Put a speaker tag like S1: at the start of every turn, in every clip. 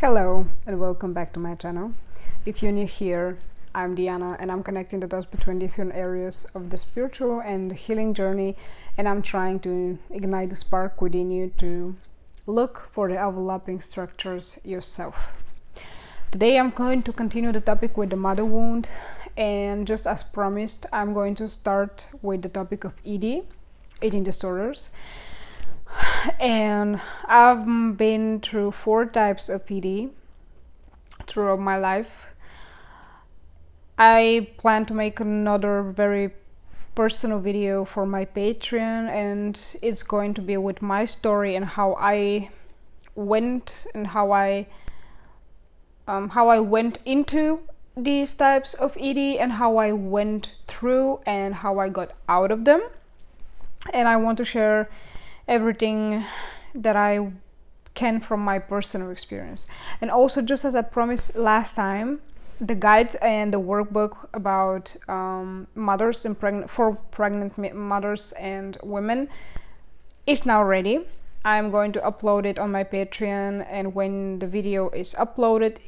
S1: Hello and welcome back to my channel. If you're new here, I'm Diana and I'm connecting the dots between different areas of the spiritual and healing journey, and I'm trying to ignite the spark within you to look for the overlapping structures yourself. Today I'm going to continue the topic with the mother wound, and just as promised, I'm going to start with the topic of ED, eating disorders. And I've been through 4 types of ED throughout my life. I plan to make another very personal video for my Patreon, and it's going to be with my story and how I went and how I went into these types of ED and how I went through and how I got out of them. And I want to share everything that I can from my personal experience. And also, just as I promised last time, the guide and the workbook about mothers and pregnant mothers and women is now ready. I'm going to upload it on my Patreon, and when the video is uploaded,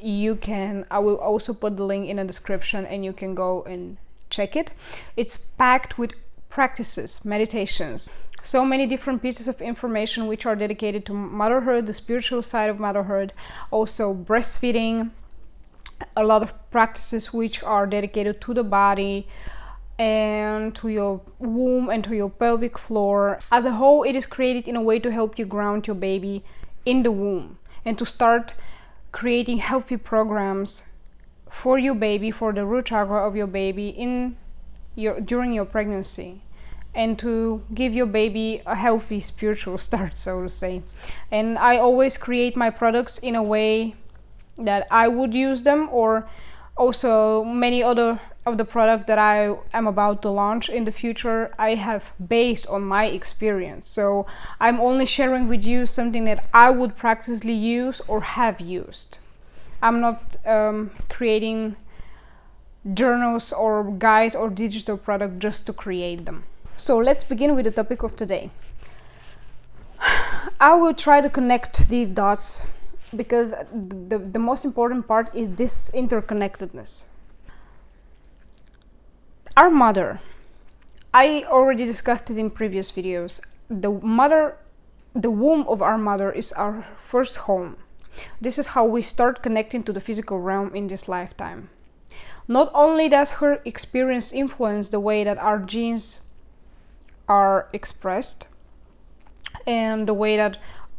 S1: I will also put the link in the description and you can go and check it. It's packed with practices, meditations, so many different pieces of information which are dedicated to motherhood, the spiritual side of motherhood, also breastfeeding, a lot of practices which are dedicated to the body and to your womb and to your pelvic floor. As a whole, it is created in a way to help you ground your baby in the womb and to start creating healthy programs for your baby, for the root chakra of your baby during your pregnancy, and to give your baby a healthy spiritual start, so to say. And I always create my products in a way that I would use them, or also many other of the product that I am about to launch in the future I have based on my experience. So I'm only sharing with you something that I would practically use or have used. I'm not creating journals or guides or digital product just to create them. So let's begin with the topic of today. I will try to connect these dots because the most important part is this interconnectedness. Our mother, I already discussed it in previous videos. The womb of our mother is our first home. This is how we start connecting to the physical realm in this lifetime. Not only does her experience influence the way that our genes are expressed and the way that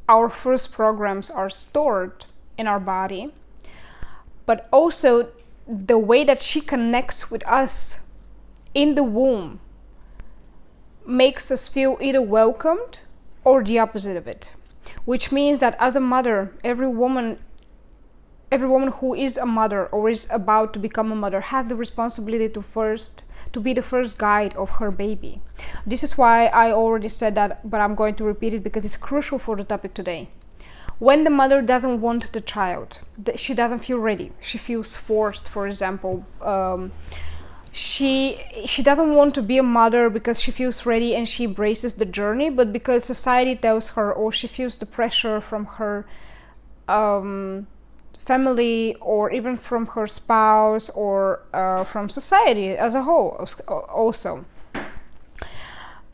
S1: our first programs are stored in our body, but also the way that she connects with us in the womb makes us feel either welcomed or the opposite of it, which means that as a mother, every woman who is a mother or is about to become a mother has the responsibility to be the first guide of her baby. This is why I already said that, but I'm going to repeat it because it's crucial for the topic today. When the mother doesn't want the child, she doesn't feel ready, she feels forced, for example, she doesn't want to be a mother because she feels ready and she embraces the journey, but because society tells her, or she feels the pressure from her family, or even from her spouse, or from society as a whole also.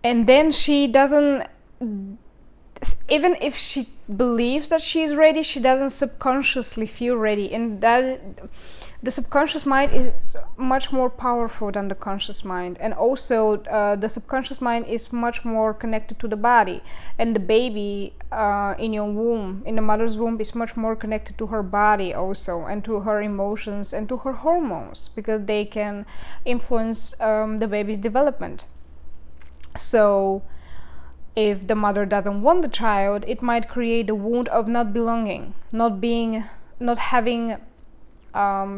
S1: And then she doesn't, even if she believes that she is ready, she doesn't subconsciously feel ready. And that the subconscious mind is much more powerful than the conscious mind. And also the subconscious mind is much more connected to the body, and the baby in your womb, in the mother's womb, is much more connected to her body also, and to her emotions and to her hormones, because they can influence the baby's development. So if the mother doesn't want the child, it might create the wound of not belonging, not having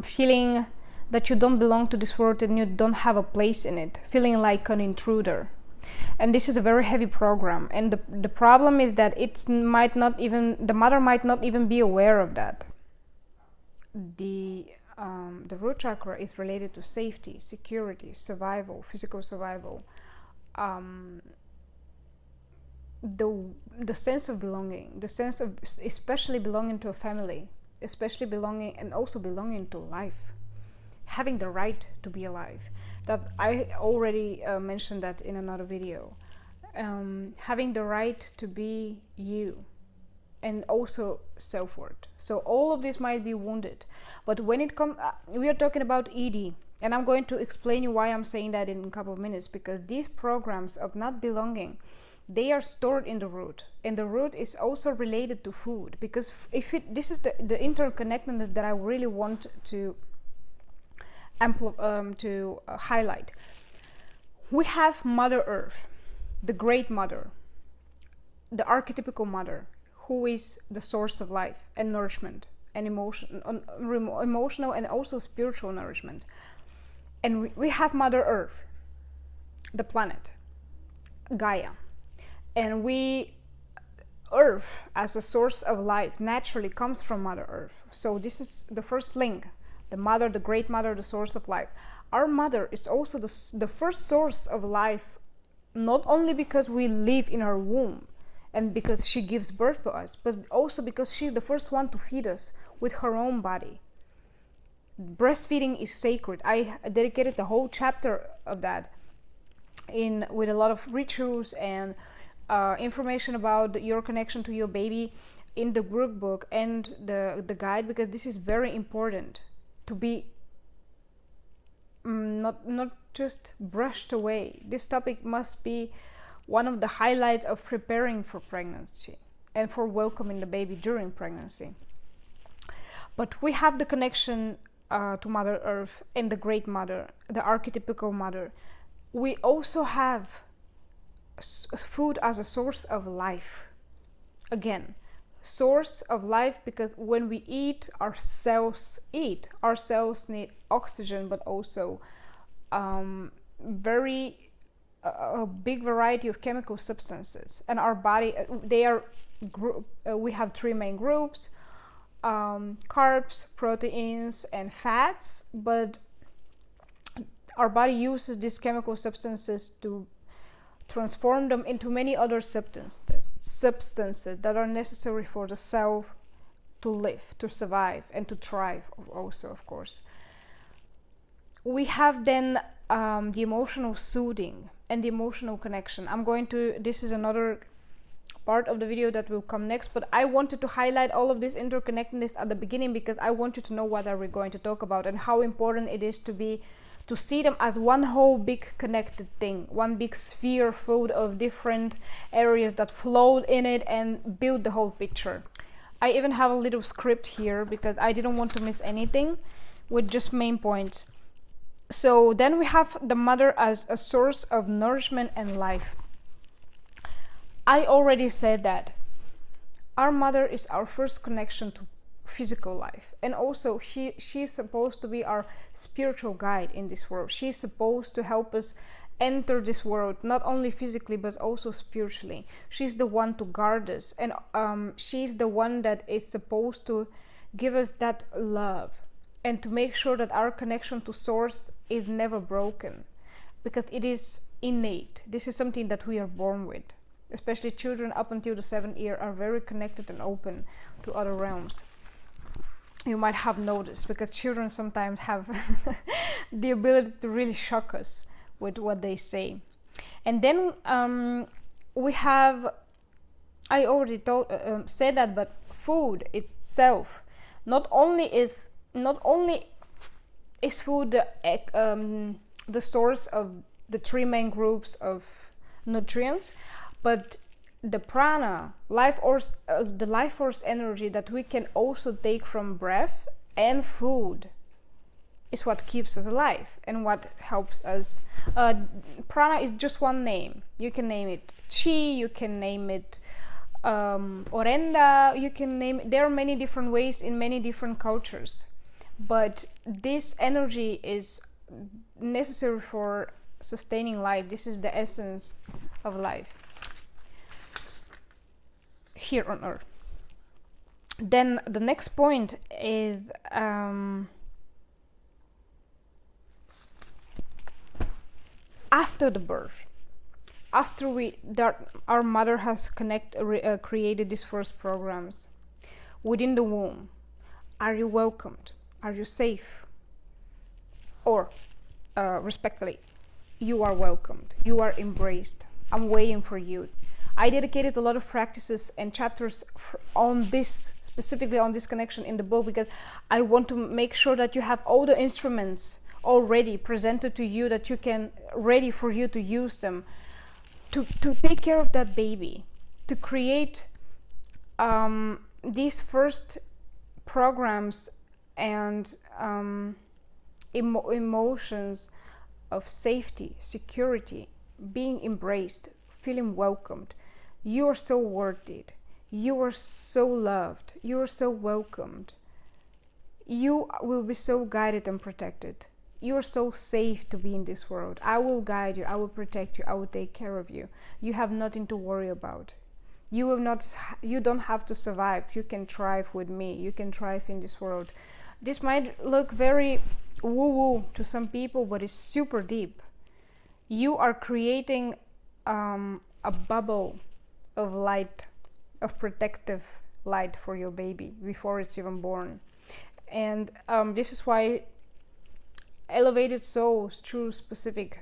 S1: feeling that you don't belong to this world and you don't have a place in it, feeling like an intruder. And this is a very heavy program, and the problem is that the mother might not even be aware of that. The root chakra is related to safety, security, survival, physical survival, the sense of belonging, the sense of especially belonging to a family, especially belonging, and also belonging to life, having the right to be alive. That I already mentioned that in another video. Having the right to be you, and also self-worth. So all of this might be wounded, but when it comes, we are talking about ED, and I'm going to explain you why I'm saying that in a couple of minutes, because these programs of not belonging, they are stored in the root, and the root is also related to food, because this is the interconnectedness that I really want to highlight. We have Mother Earth, the Great Mother, the archetypical mother, who is the source of life and nourishment and emotional and also spiritual nourishment. And we have Mother Earth, the planet, Gaia. And Earth as a source of life naturally comes from Mother Earth. So this is the first link, the mother, the Great Mother, the source of life. Our mother is also the first source of life, not only because we live in her womb, and because she gives birth to us, but also because she's the first one to feed us with her own body. Breastfeeding is sacred. I dedicated the whole chapter of that with a lot of rituals and information about your connection to your baby in the workbook and the guide, because this is very important to be not just brushed away. This topic must be one of the highlights of preparing for pregnancy and for welcoming the baby during pregnancy. But we have the connection to Mother Earth and the Great Mother, the archetypical mother. We also have food as a source of life. Again, source of life, because when we eat, our cells need oxygen, but also a big variety of chemical substances. And our body, we have three main groups: carbs, proteins, and fats. But our body uses these chemical substances to transform them into many other substances that are necessary for the cell to live, to survive, and to thrive also, of course. We have then the emotional soothing and the emotional connection. This is another part of the video that will come next, but I wanted to highlight all of this interconnectedness at the beginning, because I want you to know what are we going to talk about and how important it is to see them as one whole big connected thing, one big sphere full of different areas that float in it and build the whole picture. I even have a little script here because I didn't want to miss anything, with just main points. So then we have the mother as a source of nourishment and life. I already said that our mother is our first connection to physical life, and also she's supposed to be our spiritual guide in this world. She's supposed to help us enter this world, not only physically but also spiritually. She's the one to guard us, and she's the one that is supposed to give us that love and to make sure that our connection to source is never broken, because it is innate. This is something that we are born with. Especially children up until the 7th year are very connected and open to other realms. You might have noticed, because children sometimes have the ability to really shock us with what they say. And then we have, I already said that, but food itself, not only is food the source of the three main groups of nutrients, but the prana, the life force energy that we can also take from breath and food is what keeps us alive and what helps us. Prana is just one name. You can name it chi, you can name it orenda, you can name it. There are many different ways in many different cultures, but this energy is necessary for sustaining life. This is the essence of life here on earth. Then the next point is after the birth, after our mother has created these first programs within the womb, Are you welcomed? Are you safe? Or, respectfully, you are welcomed. You are embraced. I'm waiting for you. I dedicated a lot of practices and chapters on this, specifically on this connection in the book, because I want to make sure that you have all the instruments already presented to you, that you can, ready for you to use them to take care of that baby, to create these first programs and emotions of safety, security, being embraced, feeling welcomed. You are so worth it. You are so loved. You are so welcomed. You will be so guided and protected. You are so safe to be in this world. I will guide you. I will protect you. I will take care of you. You have nothing to worry about. You don't have to survive. You can thrive with me. You can thrive in this world. This might look very woo-woo to some people, but it's super deep. You are creating a bubble of light, of protective light for your baby before it's even born. And this is why elevated souls through specific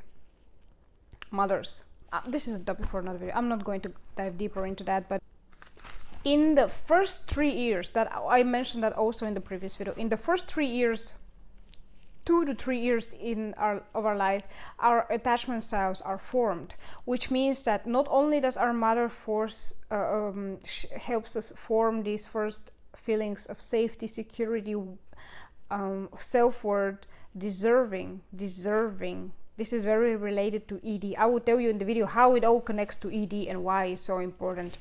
S1: mothers. This is a topic for another video. I'm not going to dive deeper into that, but in the first 3 years, that I mentioned that also in the previous video, in the first 3 years, 2 to 3 years of our life, our attachment styles are formed, which means that not only does our mother helps us form these first feelings of safety, security, self-worth, deserving. This is very related to ED. I will tell you in the video how it all connects to ED and why it's so important.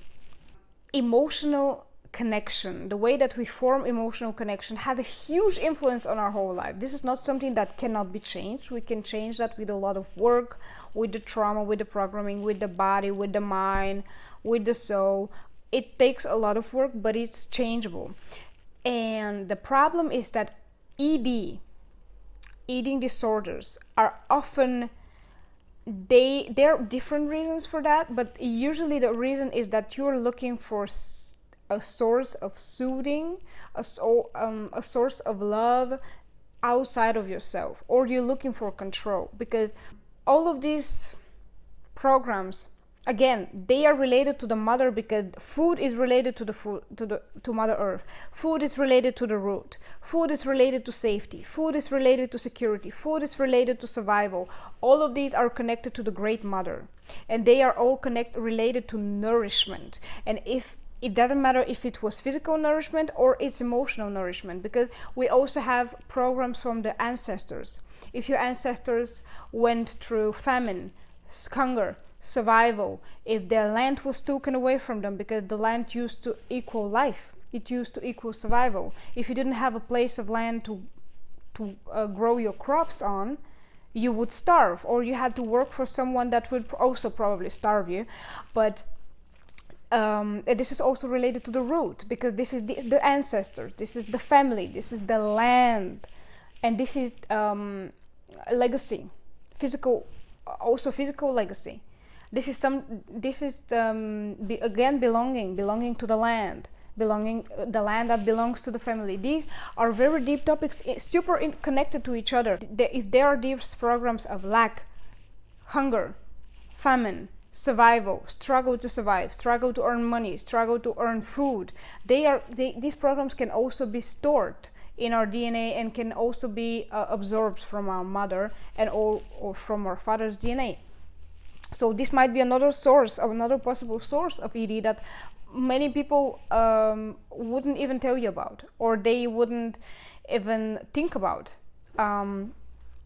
S1: Emotional connection, the way that we form emotional connection, had a huge influence on our whole life. This is not something that cannot be changed. We can change that with a lot of work, with the trauma, with the programming, with the body, with the mind, with the soul. It takes a lot of work, but it's changeable. And the problem is that ED, eating disorders, are often, there are different reasons for that, but usually the reason is that you're looking for a source of soothing, a source of love outside of yourself, or you're looking for control, because all of these programs, again, they are related to the mother, because food is related to Mother Earth. Food is related to the root. Food is related to safety. Food is related to security. Food is related to survival. All of these are connected to the Great Mother, and they are all related to nourishment. And it doesn't matter if it was physical nourishment or it's emotional nourishment, because we also have programs from the ancestors. If your ancestors went through famine, hunger, survival, if their land was taken away from them, because the land used to equal life, it used to equal survival. If you didn't have a place of land to grow your crops on, you would starve, or you had to work for someone that would also probably starve you. But this is also related to the root, because this is the ancestors, this is the family, this is the land, and this is legacy, physical legacy. This is again belonging to the land, the land that belongs to the family. These are very deep topics, super connected to each other. If there are these programs of lack, hunger, famine, survival, struggle to survive, struggle to earn money, struggle to earn food, these programs can also be stored in our DNA and can also be absorbed from our mother and or from our father's DNA. So this might be another possible source of ED that many people wouldn't even tell you about, or they wouldn't even think about.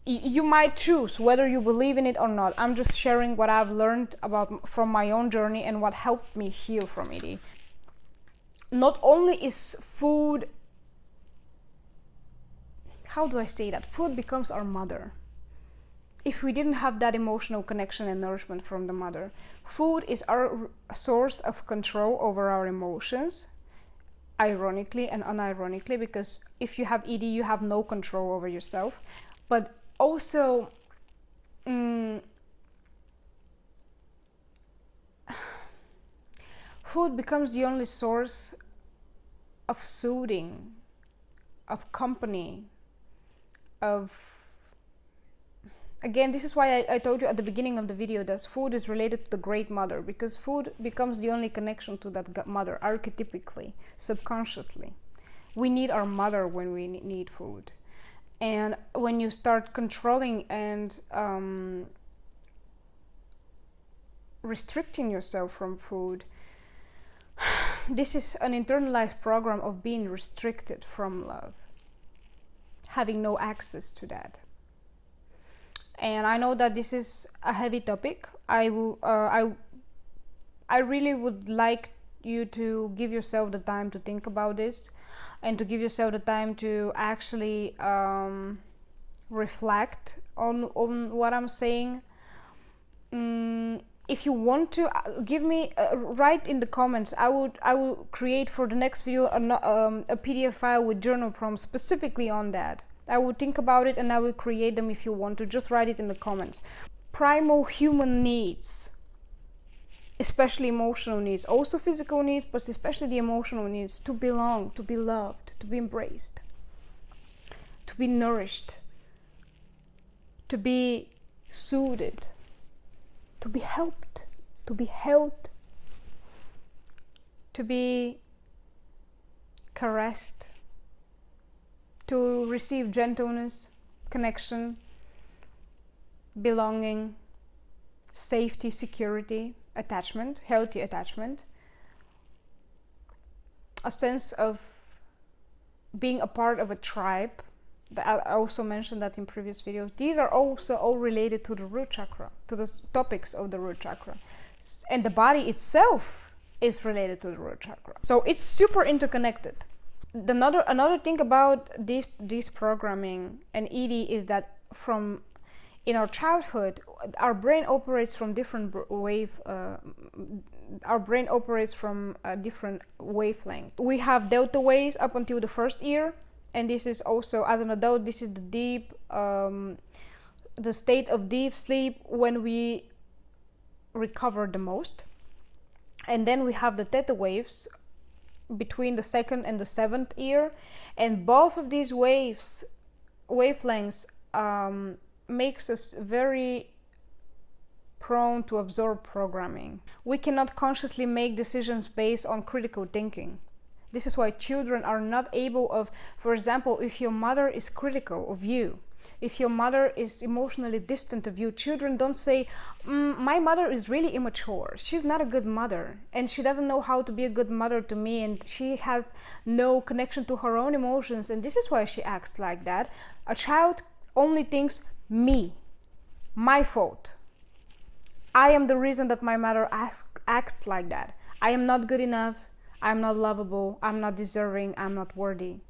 S1: You might choose whether you believe in it or not. I'm just sharing what I've learned from my own journey and what helped me heal from ED. Not only is food, how do I say that? Food becomes our mother. If we didn't have that emotional connection and nourishment from the mother, food is our source of control over our emotions, ironically and unironically, because if you have ED, you have no control over yourself. But also, food becomes the only source of soothing, company, again, this is why I told you at the beginning of the video that food is related to the great mother, because food becomes the only connection to that mother, archetypically, subconsciously. We need our mother when we need food. And when you start controlling and restricting yourself from food, this is an internalized program of being restricted from love, having no access to that. And I know that this is a heavy topic. I really would like you to give yourself the time to think about this, and to give yourself the time to actually reflect on what I'm saying. If you want to give me write in the comments, I will create for the next video a PDF file with journal prompts specifically on that. I will think about it and I will create them. If you want to, just write it in the comments. Primal human needs, especially emotional needs, also physical needs, but especially the emotional needs, to belong, to be loved, to be embraced, to be nourished, to be soothed, to be helped, to be held, to be caressed, to receive gentleness, connection, belonging, safety, security, attachment, healthy attachment, a sense of being a part of a tribe. I also mentioned that in previous videos. These are also all related to the root chakra, to the topics of the root chakra. And the body itself is related to the root chakra. So it's super interconnected. Another thing about this programming and ED is that in our childhood, our brain operates from different different wavelength. We have delta waves up until the first year, and this is also, as an adult, this is the state of deep sleep when we recover the most. And then we have the theta waves between the 2nd and the 7th year, and both of these wavelengths makes us very prone to absorb programming. We cannot consciously make decisions based on critical thinking. This is why children are not able of, for example, if your mother is critical of you, if your mother is emotionally distant of you, children don't say, my mother is really immature, she's not a good mother, and she doesn't know how to be a good mother to me, and she has no connection to her own emotions, and this is why she acts like that. A child only thinks, me, my fault. I am the reason that my mother acts like that. I am not good enough, I'm not lovable, I'm not deserving, I'm not worthy.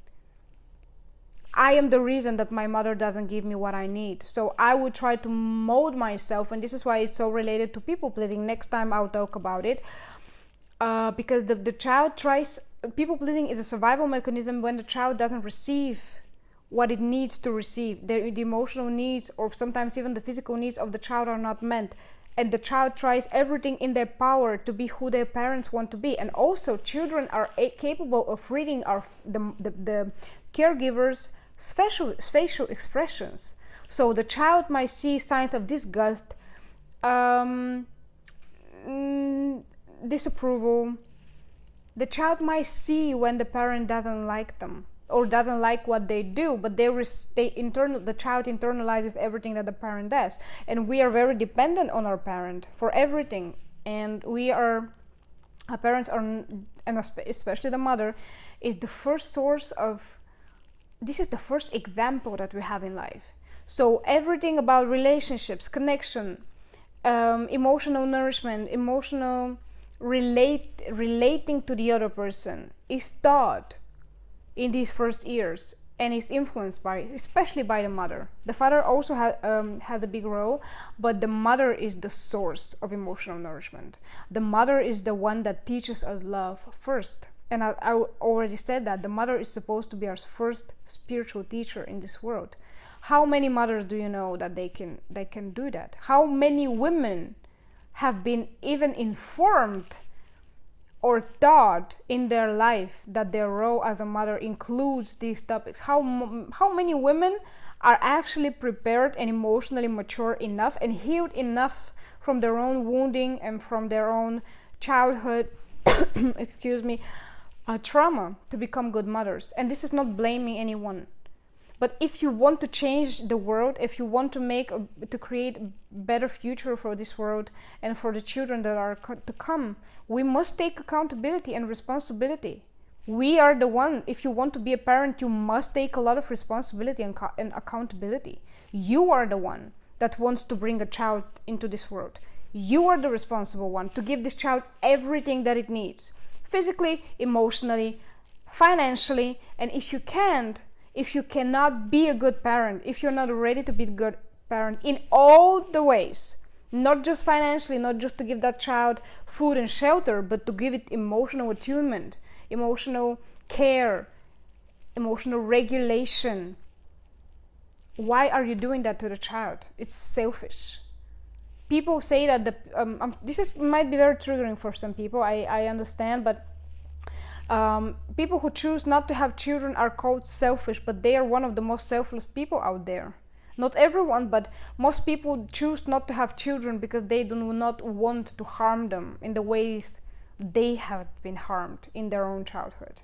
S1: I am the reason that my mother doesn't give me what I need. So I would try to mold myself, and this is why it's so related to people pleasing. Next time I'll talk about it. Because the child tries, people pleasing is a survival mechanism when the child doesn't receive what it needs to receive. The emotional needs, or sometimes even the physical needs of the child, are not met. And the child tries everything in their power to be who their parents want to be. And also children are capable of reading the caregiver's facial expressions. So the child might see signs of disgust, disapproval. The child might see when the parent doesn't like them or doesn't like what they do, but the child internalizes everything that the parent does. And we are very dependent on our parent for everything. And our parents are, and especially the mother, is the first source of, this is the first example that we have in life. So everything about relationships, connection, emotional nourishment, emotional relating to the other person is taught in these first years, and is influenced especially by the mother. The father also had a big role, but the mother is the source of emotional nourishment. The mother is the one that teaches us love first. And I already said that the mother is supposed to be our first spiritual teacher in this world. How many mothers do you know that they can do that? How many women have been even informed or thought in their life that their role as a mother includes these topics. How many women are actually prepared and emotionally mature enough and healed enough from their own wounding and from their own childhood trauma to become good mothers? And this is not blaming anyone, but if you want to change the world, if you want to create a better future for this world and for the children that are to come, we must take accountability and responsibility. We are the one. If you want to be a parent, you must take a lot of responsibility and accountability. You are the one that wants to bring a child into this world. You are the responsible one to give this child everything that it needs, physically, emotionally, financially. And if you cannot be a good parent, if you're not ready to be a good parent in all the ways, not just financially, not just to give that child food and shelter, but to give it emotional attunement, emotional care, emotional regulation, why are you doing that to the child? It's selfish. People say that might be very triggering for some people, I understand, but people who choose not to have children are called selfish, but they are one of the most selfless people out there. Not everyone, but most people choose not to have children because they do not want to harm them in the way they have been harmed in their own childhood.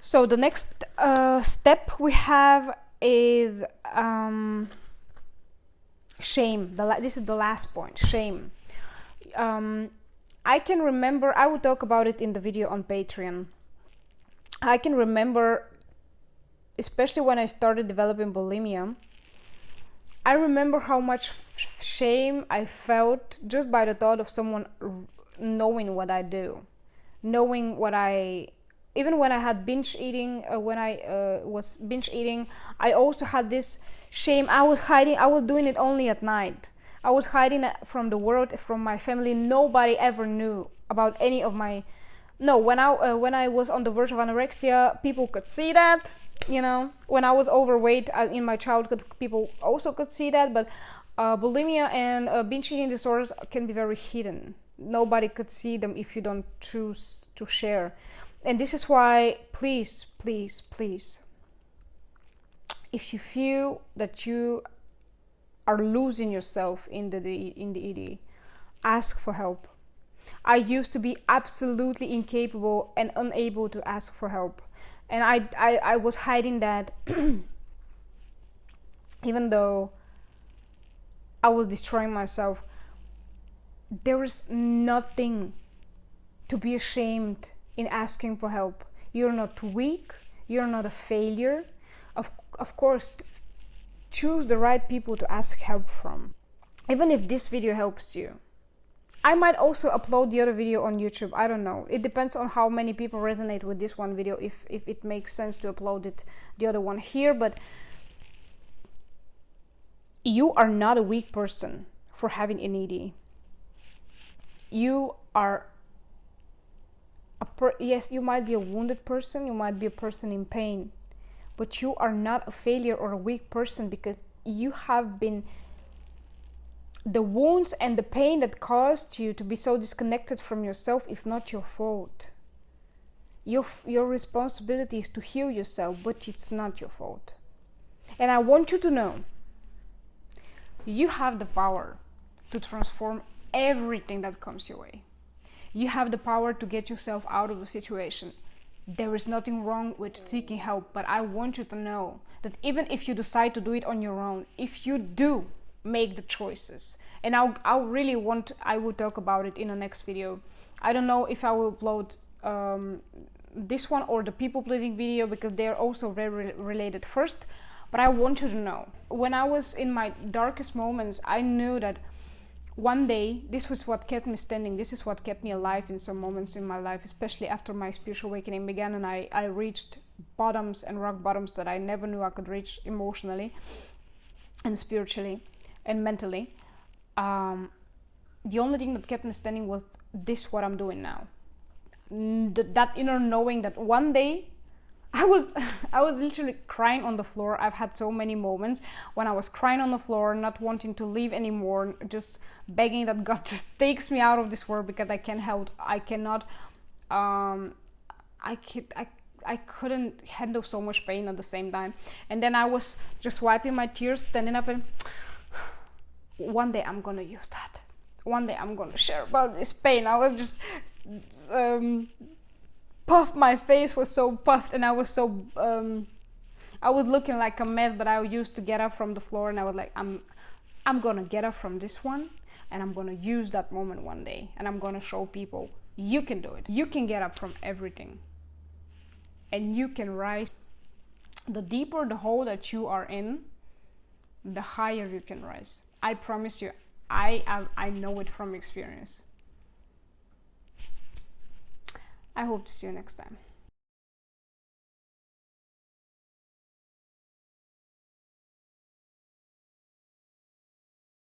S1: So the next step we have is shame. This is the last point, shame. I can remember, I will talk about it in the video on Patreon. I can remember, especially when I started developing bulimia, I remember how much shame I felt just by the thought of someone knowing what I do, knowing what even when I had binge eating, when I was binge eating, I also had this shame. I was doing it only at night. I was hiding it from the world, from my family. Nobody ever knew about any of my... No, when I was on the verge of anorexia, people could see that, you know. When I was overweight in my childhood, people also could see that, but bulimia and binge eating disorders can be very hidden. Nobody could see them if you don't choose to share. And this is why, please, please, please, if you feel that you are losing yourself in the ED, ask for help. I used to be absolutely incapable and unable to ask for help, and I was hiding that even though I was destroying myself. There is nothing to be ashamed in asking for help. You're not weak, you're not a failure. Of course, choose the right people to ask help from. Even if this video helps you, I might also upload the other video on YouTube. I don't know. It depends on how many people resonate with this one video, if it makes sense to upload the other one here. But you are not a weak person for having an ED. You are yes, you might be a wounded person, you might be a person in pain, but you are not a failure or a weak person, because you have been... The wounds and the pain that caused you to be so disconnected from yourself is not your fault. Your responsibility is to heal yourself, but it's not your fault. And I want you to know, you have the power to transform everything that comes your way. You have the power to get yourself out of the situation. There is nothing wrong with seeking help, but I want you to know that even if you decide to do it on your own, if you do make the choices, and I will talk about it in the next video. I don't know if I will upload this one or the people pleasing video, because they're also very related first. But I want you to know, when I was in my darkest moments, I knew that one day, this was what kept me standing. This is what kept me alive in some moments in my life, especially after my spiritual awakening began and I reached bottoms and rock bottoms that I never knew I could reach emotionally and spiritually and mentally. The only thing that kept me standing was what I'm doing now. That inner knowing that one day I was I was literally crying on the floor. I've had so many moments when I was crying on the floor, not wanting to leave anymore, just begging that God just takes me out of this world, because I can't help, I cannot, I couldn't handle so much pain at the same time. And then I was just wiping my tears, standing up, and one day I'm gonna use that. One day I'm gonna share about this pain. I was just puffed. My face was so puffed, and I was so I was looking like a mess. But I used to get up from the floor, and I was like, I'm gonna get up from this one, and I'm gonna use that moment one day, and I'm gonna show people you can do it. You can get up from everything, and you can rise. The deeper the hole that you are in, the higher you can rise. I promise you, I know it from experience. I hope to see you next time.